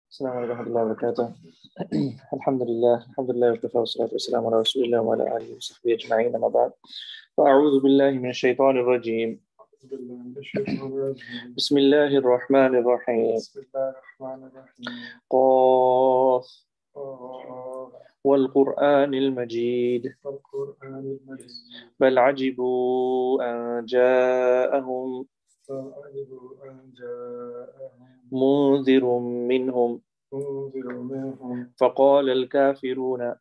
السلام عليكم ورحمة الله وبركاته. الحمد لله وكفى والصلاة والسلام على رسول الله وعلى آله وصحبه أجمعين، أما بعد. فأعوذ بالله من الشيطان الرجيم. بسم الله الرحمن الرحيم. قاف والقرآن المجيد بل عجبوا أن جاءهم منذر منهم فقال الكافرون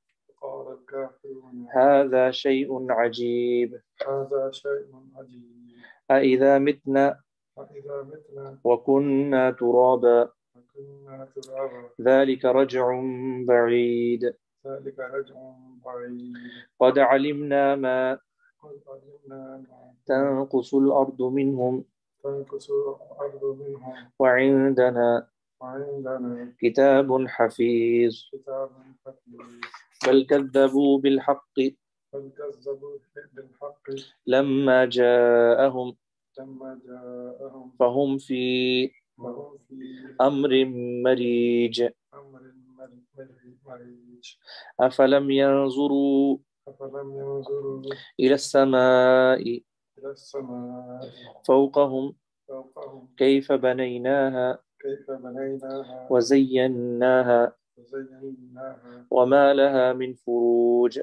هذا شيء عجيب أإذا متنا وكنا ترابا ذلك رجع بعيد قد علمنا ما تنقص الأرض منهم وعندنا كتاب حفيظ بل كذبوا بالحق لما جاءهم فهم في أمر مريج أفلم ينظروا إلى السماء فوقهم كيف بنيناها وزيناها وما لها من فروج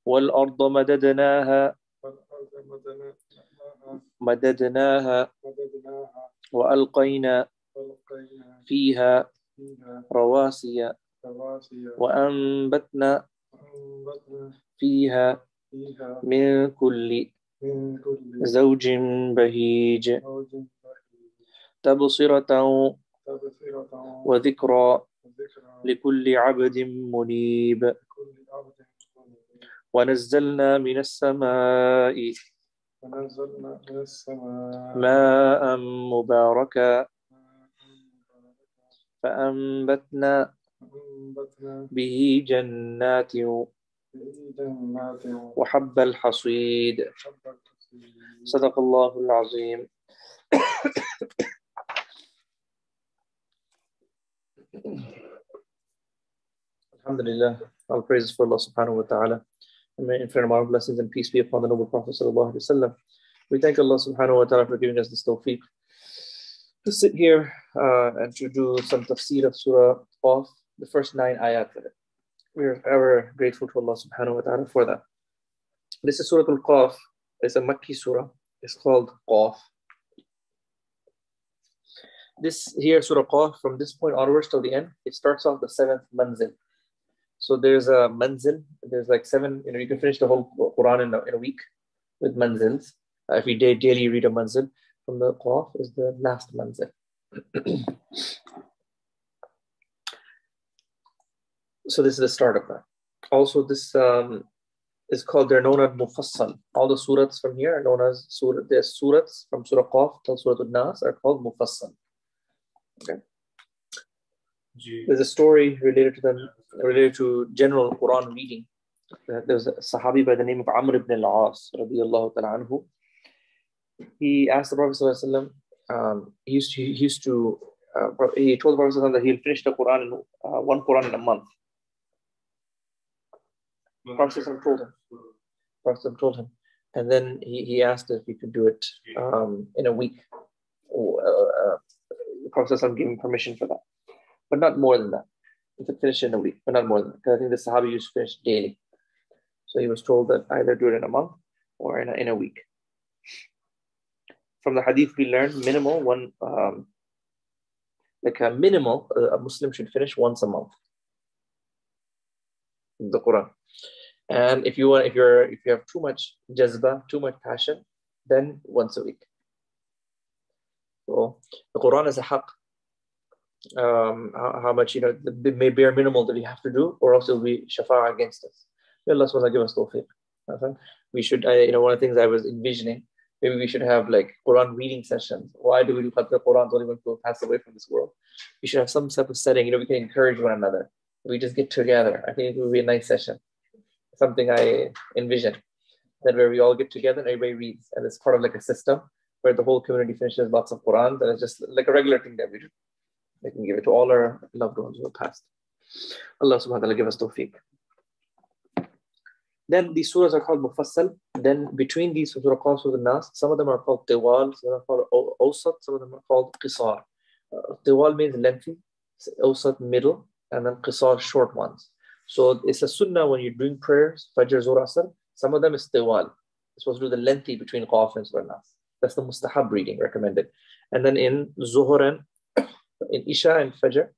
والأرض مددناها وألقينا فيها رواسي وأنبتنا فيها من كل زوج بهيج تبصرة وذكرى لكل عبد منيب ونزلنا من السماء ماء مباركا فأنبتنا به جنات وحب الحصيد صدق الله العظيم. Alhamdulillah, all praises for Allah subhanahu wa ta'ala. And may infinite amount of blessings and peace be upon the noble Prophet sallallahu alaihi wasallam. We thank Allah subhanahu wa ta'ala for giving us this tawfiq to sit here and to do some tafseer of Surah Qaf, the first 9 ayat of it. We are ever grateful to Allah subhanahu wa ta'ala for that. This is Surah Al-Qaf. It's a Makki surah. It's called Qaf. This here, Surah Qaf, from this point onwards till the end, it starts off the 7th manzil. So there's a manzil, there's like 7, you can finish the whole Quran in a week with manzils. Every day, daily you read a manzil. From the Qaf is the last manzil. So this is the start of that. Also, this is called, they're known as Mufassal. All the surahs from here are known as surah. There's surahs from Surah Qaf till Surah Al-Nas are called Mufassal. Okay. There's a story related to general Quran reading. There's a Sahabi by the name of Amr ibn al-As radiyallahu ta'ala anhu. He asked the Prophet sallallahu alaihi wasallam, he told the Prophet that he'll finish the Quran in one Quran in a month. The Prophet told him. And then he asked if he could do it in a week. The Prophet gave him permission for that. But not more than that. He could finish it in a week, but not more than that. Because I think the Sahabi used to finish daily. So he was told that either do it in a month or in a week. From the hadith we learned minimal one, a Muslim should finish once a month the Quran. And if you have too much jazba, too much passion, then once a week. So the Quran is a haqq. How much, the bare minimal that we have to do, or else it will be shafa'ah against us. May Allah SWT give us tawfiq. We should, one of the things I was envisioning, maybe we should have like Quran reading sessions. Why do we do Khatm Quran only when people pass away from this world? We should have some type of setting, we can encourage one another. We just get together. I think it would be a nice session. Something I envision. That where we all get together and everybody reads. And it's part of like a system where the whole community finishes lots of Quran. And it's just like a regular thing that we do. They can give it to all our loved ones who have passed. Allah subhanahu wa ta'ala give us tawfiq. Then these surahs are called Mufassal. Then between these Surah Qaf, Surah Nas, some of them are called Tiwal, some of them are called Awsat, some of them are called Qisar. Tiwal means lengthy, Awsat middle, and then Qisar short ones. So it's a sunnah when you're doing prayers, Fajr, Zuhr, Asr, some of them is Tiwal. You're supposed to do the lengthy between Qaf and Surah Nas. That's the mustahab reading recommended. And then in Zuhr and in Isha and Fajr,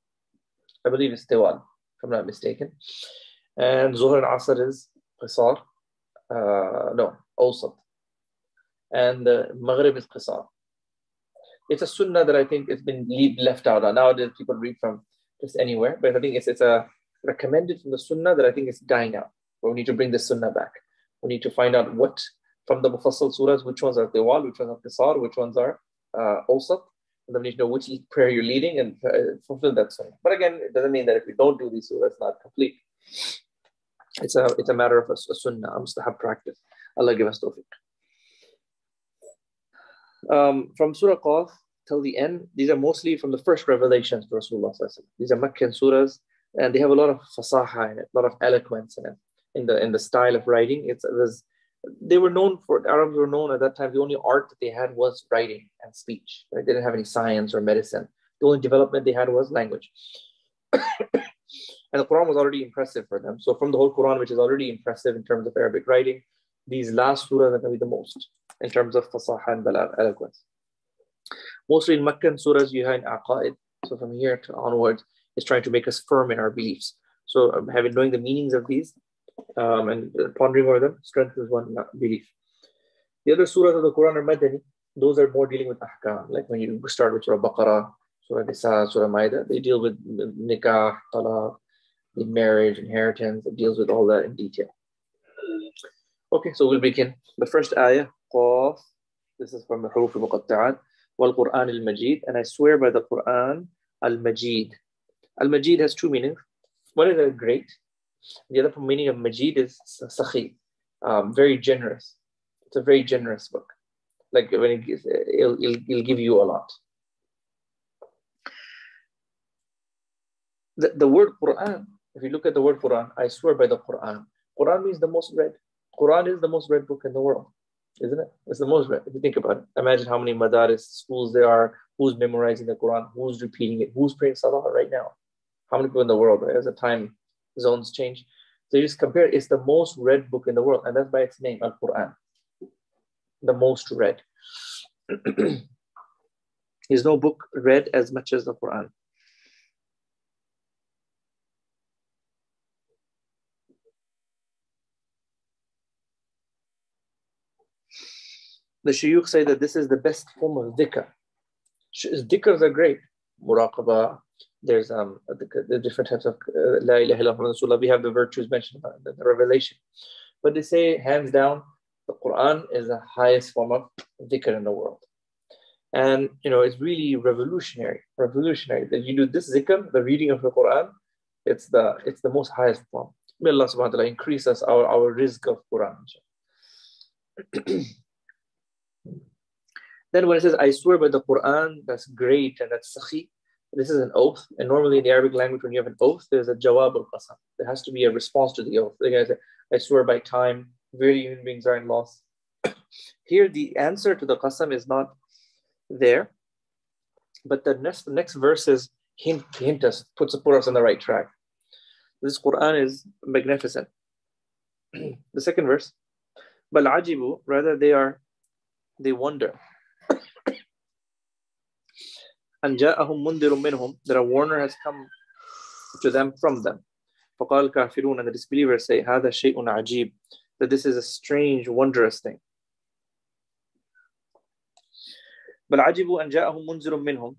I believe it's Tiwal, if I'm not mistaken. And Zuhr and Asr is Qisar, Awsat. And Maghrib is Qisar. It's a sunnah that I think it's been left out. Nowadays people read from just anywhere, but I think it's a recommended from the sunnah that I think is dying out. But we need to bring this sunnah back. We need to find out what from the Mufassal surahs, which ones are Tiwal, which ones are Qisar, which ones are Awsat. And then we need to know which prayer you're leading and fulfill that sunnah. But again, it doesn't mean that if we don't do these surahs, it's not complete. It's a matter of a sunnah, a mustahab practice. Allah give us tawfiq. From Surah Qaf till the end, these are mostly from the first revelations to Rasulullah. These are Meccan surahs, and they have a lot of fasaha in it, a lot of eloquence in it, in the style of writing. They were known for, the Arabs were known at that time, the only art that they had was writing and speech. Right? They didn't have any science or medicine. The only development they had was language. And the Quran was already impressive for them. So from the whole Quran, which is already impressive in terms of Arabic writing, these last surahs are going to be the most in terms of fasaha and balagh, eloquence. Mostly in Meccan surahs, you have aqaid. So from here to onwards, it's trying to make us firm in our beliefs. So knowing the meanings of these and pondering over them strengthens one belief. The other surahs of the Quran are Madani. Those are more dealing with ahkam. Like when you start with Surah Baqarah, Surah Nisa, Surah Maida, they deal with nikah, talaq, the marriage, inheritance. It deals with all that in detail. Okay, so we'll begin. The first ayah, Qaf. This is from the Huruf al-Muqatta'at. Wal-Qur'an al-Majid. And I swear by the Qur'an al-Majid. Al-Majid has two meanings. One is great. The other meaning of Majid is Sakhi, very generous. It's a very generous book. Like when it'll give you a lot. The word Quran, if you look at the word Quran, I swear by the Quran. Quran means the most read. Quran is the most read book in the world, isn't it? It's the most read. If you think about it, imagine how many madaris, schools there are, who's memorizing the Quran, who's repeating it, who's praying salah right now. How many people in the world, right? As the time zones change. So you just compare, it's the most read book in the world, and that's by its name, Al-Quran. The most read. There's no book read as much as the Quran. The shuyukh say that this is the best form of dhikr. Dhikrs are great. Muraqabah, there's the different types of La ilaha illallah. We have the virtues mentioned in the revelation. But they say, hands down, the Quran is the highest form of dhikr in the world. And, it's really revolutionary that you do this dhikr, the reading of the Quran, it's the most highest form. May Allah subhanahu wa ta'ala increase us our rizq of Quran. Then when it says, I swear by the Quran, that's great and that's sakhi. This is an oath. And normally in the Arabic language, when you have an oath, there's a jawab al-qasam. There has to be a response to the oath. Like I said, I swear by time, very human beings are in loss. Here, the answer to the qasam is not there. But the next verse is hint us, put us on the right track. This Quran is magnificent. The second verse, Bal ajibu, rather they wonder. And ja'ahum mundirun minhum, that a warner has come to them from them. فَقَالَ الْكَافِرُونَ, and the disbelievers say, هَذَا شَيْءٌ عَجِيبٌ, that this is a strange, wondrous thing. بَلْ عَجِبُوا أَنْ جَاءَهُم مُنْذِرٌ مِّنْهُمْ,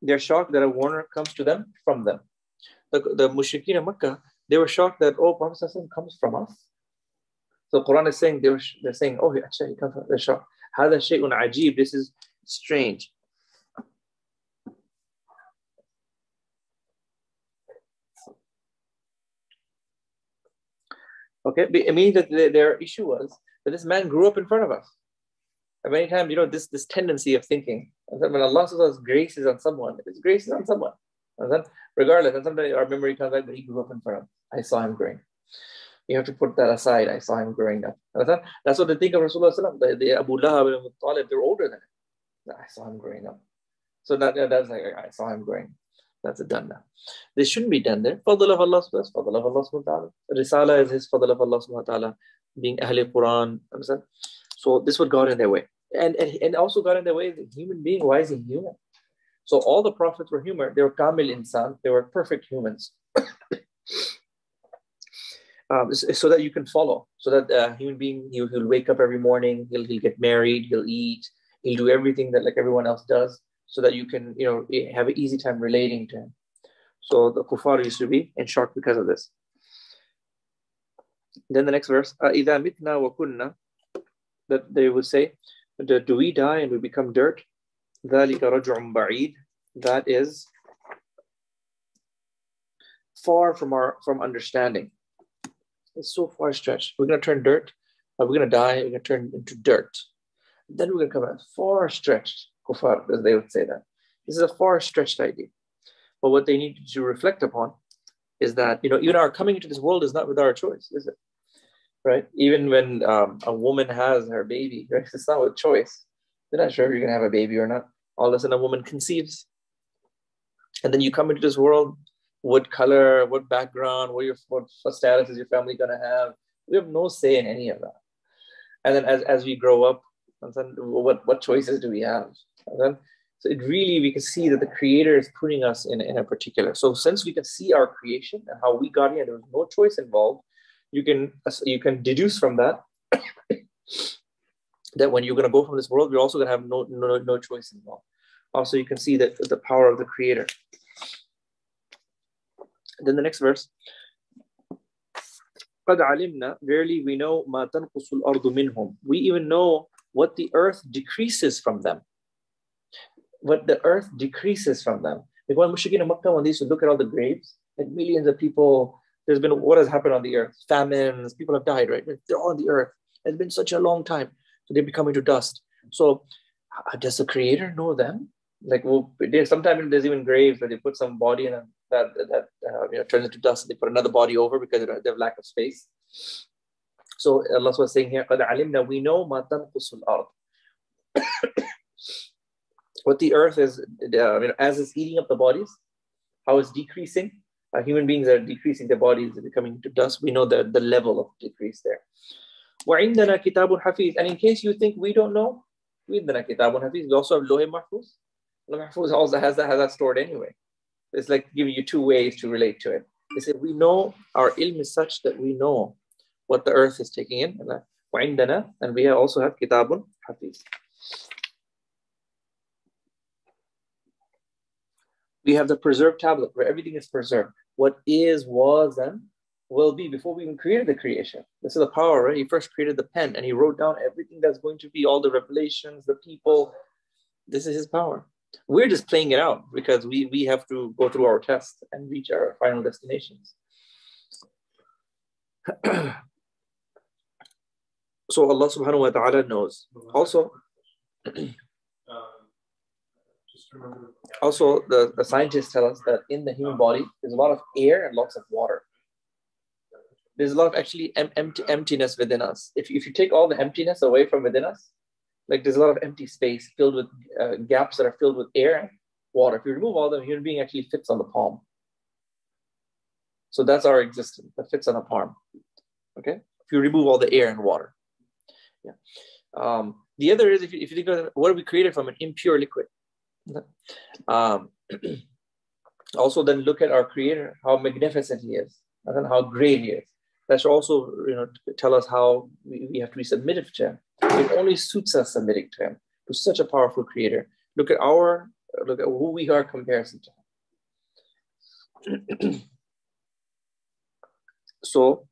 they're shocked that a warner comes to them from them. The mushrikeen of Makkah, they were shocked that, Prophet ﷺ comes from us. So the Quran is saying, they're saying, he comes from us. They're shocked. هَذَا شَيْءٌ عَجِيبٌ, this is strange. Okay, it means that their issue was that this man grew up in front of us. And many times, this tendency of thinking, and then when Allah says grace is on someone, His grace is on someone. And then regardless, and sometimes our memory comes back, but he grew up in front of, I saw him growing. You have to put that aside. I saw him growing up. That's what they think of Rasulullah. The Abu Lahab and Abu Talib, they're older than him. I saw him growing up. So that's like, I saw him growing. That's it done now. This shouldn't be done there. Fadl of Allah SWT. Risala is his fadl of Allah SWT. Being Ahl Quran. So this would got in their way. And also got in their way as a human being. Why is he human? So all the prophets were human. They were kamil insan. They were perfect humans. So that you can follow. So that a human being, he'll wake up every morning. He'll get married. He'll eat. He'll do everything that like everyone else does. So that you can, have an easy time relating to him. So the kuffar used to be in shock because of this. Then the next verse, إِذَا مِتْنَا وَكُنَّا, that they would say, do we die and we become dirt? ذَلِكَ رَجْعٌ بَعِيدٌ. That is far from understanding. It's so far stretched. We're going to turn dirt. We're going to die. We're going to turn into dirt. Then we're going to come out far stretched. Kuffar, as they would say that. This is a far stretched idea. But what they need to reflect upon is that, even our coming into this world is not with our choice, is it? Right? Even when a woman has her baby, right? It's not with choice. They're not sure if you're going to have a baby or not. All of a sudden a woman conceives. And then you come into this world, what color, what background, what status is your family going to have? We have no say in any of that. And then as we grow up, and then what choices do we have? And then, so we can see that the Creator is putting us in a particular. So since we can see our creation and how we got here, there was no choice involved. You can deduce from that that when you're going to go from this world, you're also going to have no choice involved. Also, you can see that the power of the Creator. Then the next verse. قَدْ عَلِمْنَا, verily we know مَا تَنْقُصُ الْأَرْضُ مِنْهُمْ. We even know what the earth decreases from them. What the earth decreases from them. Like when Mushrikeen in Makkah, when they used to look at all the graves, like millions of people, what has happened on the earth? Famines, people have died, right? They're all on the earth. It's been such a long time. So they're becoming to dust. So does the Creator know them? Like, sometimes there's even graves where they put some body in that turns into dust. They put another body over because they have lack of space. So Allah was saying here, قَدْ عَلِمْنَا, we know مَا تَنْقُصُ الْأَرْضِ. What the earth is, as it's eating up the bodies, how it's decreasing. Human beings are decreasing their bodies, they're becoming to dust. We know the level of decrease there. وَعِنْدَنَا كِتَابٌ حَفِيظٌ. And in case you think we don't know, وَعِنْدَنَا كِتَابٌ حَفِيظٌ. We also have Lawh Mahfuz. Lawh Mahfuz also has that stored anyway. It's like giving you two ways to relate to it. They said, we know, our ilm is such that we know what the earth is taking in. وَعِنْدَنَا, and we also have Kitabun Hafiz. We have the preserved tablet where everything is preserved. What is, was, and will be before we even created the creation. This is the power, right? He first created the pen and he wrote down everything that's going to be, all the revelations, the people. This is his power. We're just playing it out because we have to go through our tests and reach our final destinations. So Allah subhanahu wa ta'ala knows. Also, the scientists tell us that in the human body, there's a lot of air and lots of water. There's a lot of actually emptiness within us. If you take all the emptiness away from within us, like there's a lot of empty space filled with gaps that are filled with air and water. If you remove all of them, a human being actually fits on the palm. So that's our existence, that fits on a palm. Okay? If you remove all the air and water. Yeah. The other is, if you think of what are we created from? An impure liquid. Also, then look at our Creator, how magnificent He is, and then how great He is. That should also, tell us how we have to be submissive to Him. It only suits us submitting to Him, to such a powerful Creator. Look at who we are in comparison to Him. So,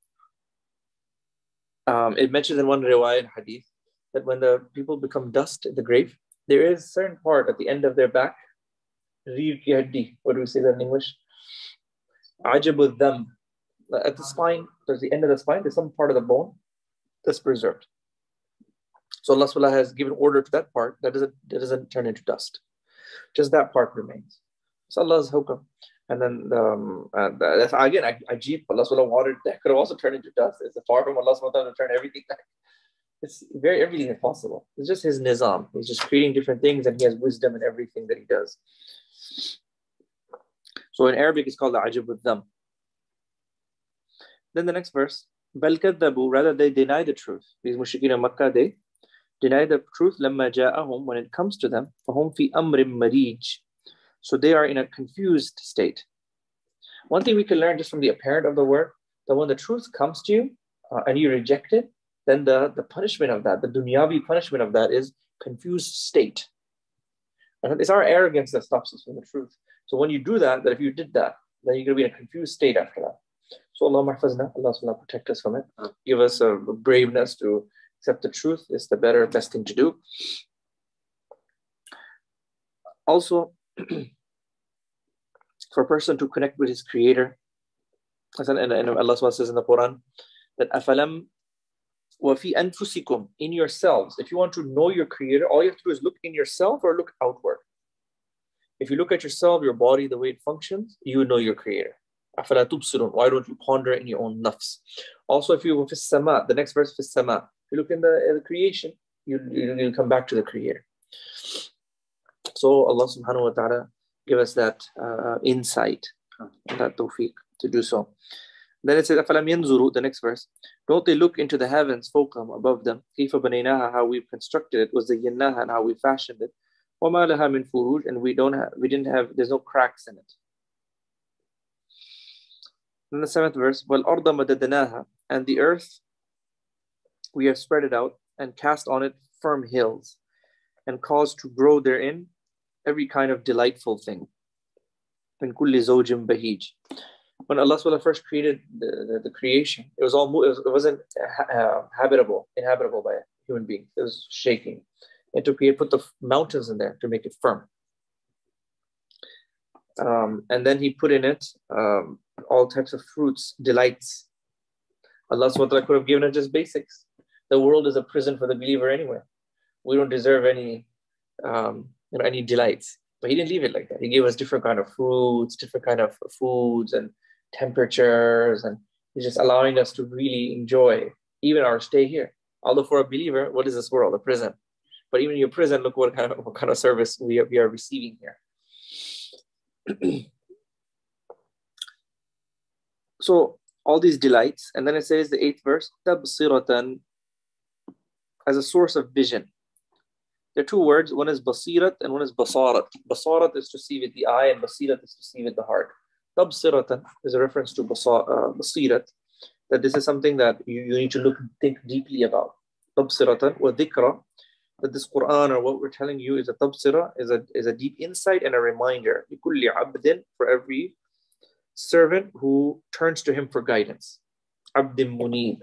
it mentions in one riwayah hadith that when the people become dust in the grave, there is a certain part at the end of their back. What do we say that in English? Ajabul dham. At the spine, towards the end of the spine, there's some part of the bone that's preserved. So Allah SWT has given order to that part that doesn't turn into dust. Just that part remains. It's Allah's hukam. And then that's again, ajib. Allah SWT wanted that could have also turned into dust. It's far from Allah SWT to turn everything back. It's everything is possible. It's just His nizam. He's just creating different things, and He has wisdom in everything that He does. So in Arabic, it's called the ajib with them. Then the next verse, bal kadhabu, rather they deny the truth. These mushrikeen of Makkah, they deny the truth. Lamma ja'ahum, when it comes to them, fahum fi amrim marij. So they are in a confused state. One thing we can learn just from the apparent of the word, that when the truth comes to you and you reject it, then the punishment of that, the dunyavi punishment of that is confused state. And it's our arrogance that stops us from the truth. So when you do that, if you did that, then you're going to be in a confused state after that. So Allah mahfazna, Allah SWT protect us from it. Give us a braveness to accept the truth. It's the best thing to do. Also, for a person to connect with his Creator, and Allah SWT says in the Quran that afalam wa fi anfusikum, in yourselves. If you want to know your Creator, all you have to do is look in yourself or look outward. If you look at yourself, your body, the way it functions, you know your Creator. Afala tubsirun, why don't you ponder in your own nafs? Also, if you go fis sama, the next verse, fis sama, if you look in the creation, you'll come back to the Creator. So Allah subhanahu wa ta'ala give us that insight, that tawfiq to do so. Then it says, أَفَلَمْ يَنْظُرُوا, the next verse, don't they look into the heavens, فوقهم, above them, كَيْفَ بَنَيْنَاهَا, how we've constructed it, وَزَيَّنَّاهَا, and how we fashioned it, وَمَا لَهَا مِنْ فُرُوجٍ, and there's no cracks in it. Then the 7th verse, وَالْأَرْضَ مَدَدْنَاهَا, and the earth, we have spread it out and cast on it firm hills and caused to grow therein every kind of delightful thing. مِنْ كُلِّ زَوْجٍ بَهِيجٍ. When Allah SWT first created the creation, it wasn't inhabitable by human beings. It was shaking. And to put the mountains in there to make it firm. And then He put in it all types of fruits, delights. Allah SWT could have given it just basics. The world is a prison for the believer anyway. We don't deserve any delights. But He didn't leave it like that. He gave us different kind of fruits, different kind of foods and temperatures, and He's just allowing us to really enjoy even our stay here. Although for a believer, what is this world? A prison. But even in your prison, look what kind of service we are receiving here. So all these delights, and then it says the 8th verse, tabsiratan, as a source of vision. There are two words. One is basirat and one is basarat. Basarat is to see with the eye, and basirat is to see with the heart. Tabsiratan is a reference to basirat, that this is something that you need to think deeply about. Tabsiratan wa dhikra, that this Quran or what we're telling you is a tabsira, is a deep insight and a reminder. Likulli abdin, for every servant who turns to Him for guidance. Abdin munib.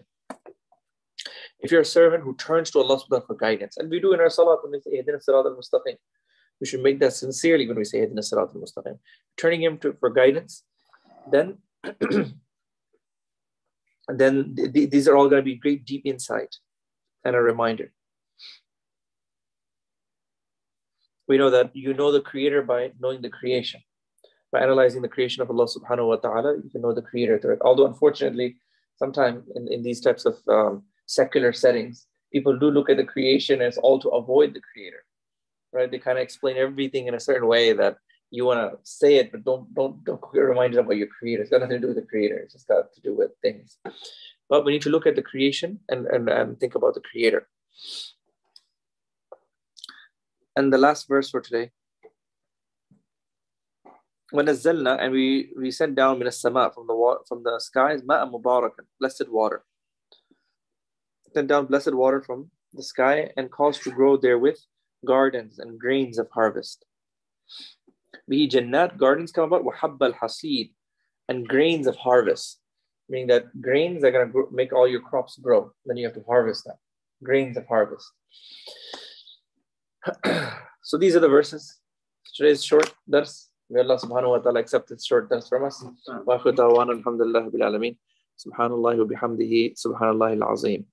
If you're a servant who turns to Allah subhanahu for guidance, and we do in our salat when we say Ihdina sirat al-mustaqim, we should make that sincerely when we say Ihdina sirat al-mustaqim. Turning Him for guidance, then these are all going to be great deep insight and a reminder. We know that you know the Creator by knowing the creation. By analyzing the creation of Allah subhanahu wa ta'ala, you can know the Creator through it. Although unfortunately, sometimes in these types of secular settings, people do look at the creation as all to avoid the Creator, right? They kind of explain everything in a certain way that you want to say it, but don't get reminded about your Creator. It's got nothing to do with the Creator. It's just got to do with things. But we need to look at the creation and think about the Creator. And the last verse for today. وَنَزَّلْنَا, and we sent down مِنَ السَّمَاء, from the skies, مَاءً مُبَارَكًا, blessed water. Sent down blessed water from the sky and caused to grow therewith gardens and grains of harvest. بِهِ جَنَّاتٍ, gardens come about, وَحَبَّ الْحَصِيدِ, and grains of harvest. Meaning that grains are going to make all your crops grow. Then you have to harvest them. Grains of harvest. So these are the verses. Today's short dars. May Allah subhanahu wa ta'ala accept this short dars from us. Wa akhiru da'wana alhamdulillahi bil alameen. Subhanallah wa bihamdihi. Subhanallah al-azim.